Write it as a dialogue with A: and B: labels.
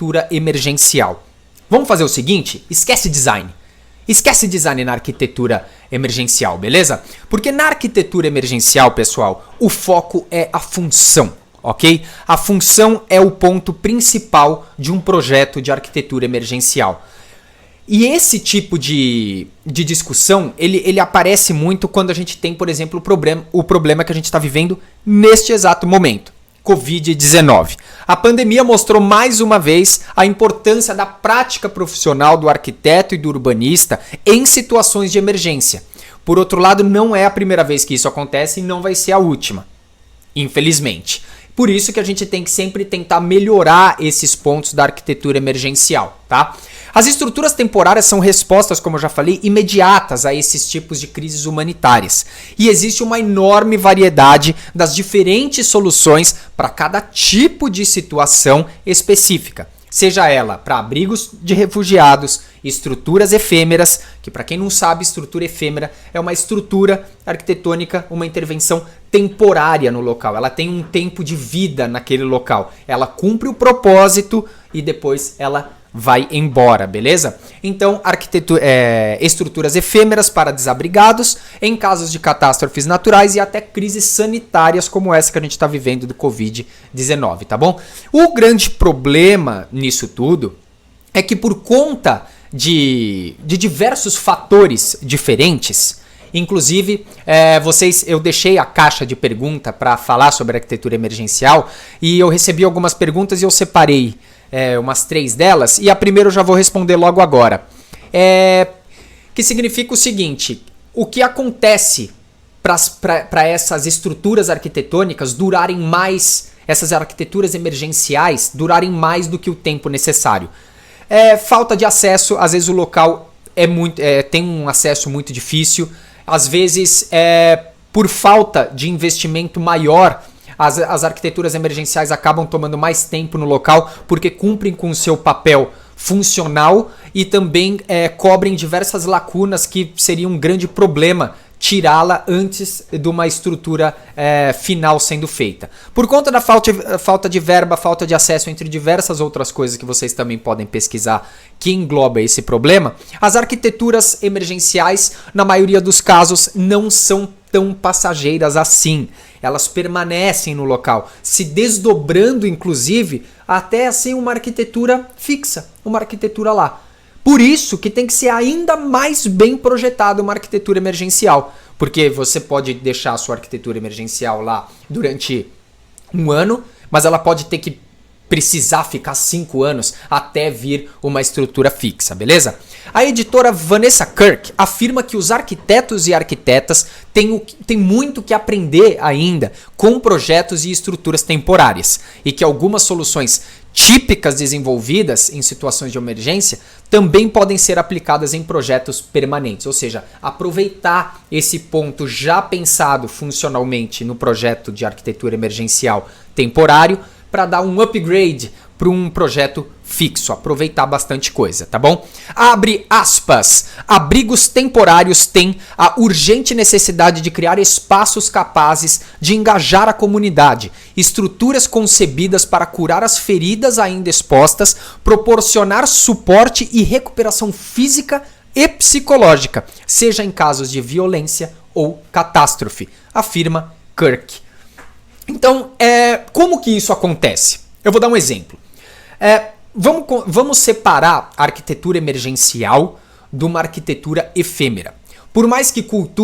A: arquitetura emergencial. Vamos fazer o seguinte? Esquece design. Esquece design na arquitetura emergencial, beleza? Porque na arquitetura emergencial, pessoal, o foco é a função, ok? A função é o ponto principal de um projeto de arquitetura emergencial. E esse tipo de discussão, ele aparece muito quando a gente tem, por exemplo, o problema que a gente está vivendo neste exato momento. Covid-19. A pandemia mostrou mais uma vez a importância da prática profissional do arquiteto e do urbanista em situações de emergência. Por outro lado, não é a primeira vez que isso acontece e não vai ser a última, infelizmente. Por isso que a gente tem que sempre tentar melhorar esses pontos da arquitetura emergencial, tá? As estruturas temporárias são respostas, como eu já falei, imediatas a esses tipos de crises humanitárias. E existe uma enorme variedade das diferentes soluções para cada tipo de situação específica. Seja ela para abrigos de refugiados, estruturas efêmeras, que para quem não sabe, estrutura efêmera é uma estrutura arquitetônica, uma intervenção temporária no local. Ela tem um tempo de vida naquele local. Ela cumpre o propósito e depois ela vai embora, beleza? Então, estruturas efêmeras para desabrigados, em casos de catástrofes naturais e até crises sanitárias como essa que a gente está vivendo do Covid-19, tá bom? O grande problema nisso tudo é que por conta de diversos fatores diferentes, inclusive, eu deixei a caixa de pergunta para falar sobre arquitetura emergencial e eu recebi algumas perguntas e eu separei umas 3 delas, e a primeira eu já vou responder logo agora. Que significa o seguinte: o que acontece para essas estruturas arquitetônicas durarem mais, essas arquiteturas emergenciais durarem mais do que o tempo necessário? Falta de acesso, às vezes o local tem um acesso muito difícil, às vezes por falta de investimento maior. As arquiteturas emergenciais acabam tomando mais tempo no local porque cumprem com o seu papel funcional e também cobrem diversas lacunas que seria um grande problema tirá-la antes de uma estrutura final sendo feita. Por conta da falta de verba, falta de acesso, entre diversas outras coisas que vocês também podem pesquisar que engloba esse problema, as arquiteturas emergenciais, na maioria dos casos, não são tão passageiras assim. Elas permanecem no local, se desdobrando, inclusive, até ser uma arquitetura fixa, uma arquitetura lá. Por isso que tem que ser ainda mais bem projetada uma arquitetura emergencial, porque você pode deixar a sua arquitetura emergencial lá durante 1 ano, mas ela pode ter que precisar ficar 5 anos até vir uma estrutura fixa, beleza? A editora Vanessa Kirk afirma que os arquitetos e arquitetas têm muito que aprender ainda com projetos e estruturas temporárias e que algumas soluções típicas desenvolvidas em situações de emergência também podem ser aplicadas em projetos permanentes, ou seja, aproveitar esse ponto já pensado funcionalmente no projeto de arquitetura emergencial temporário para dar um upgrade para um projeto fixo, aproveitar bastante coisa, tá bom? Abre aspas. Abrigos temporários têm a urgente necessidade de criar espaços capazes de engajar a comunidade, estruturas concebidas para curar as feridas ainda expostas, proporcionar suporte e recuperação física e psicológica, seja em casos de violência ou catástrofe, afirma Kirk. Então, como que isso acontece? Eu vou dar um exemplo. Vamos separar a arquitetura emergencial de uma arquitetura efêmera. Por mais que cultura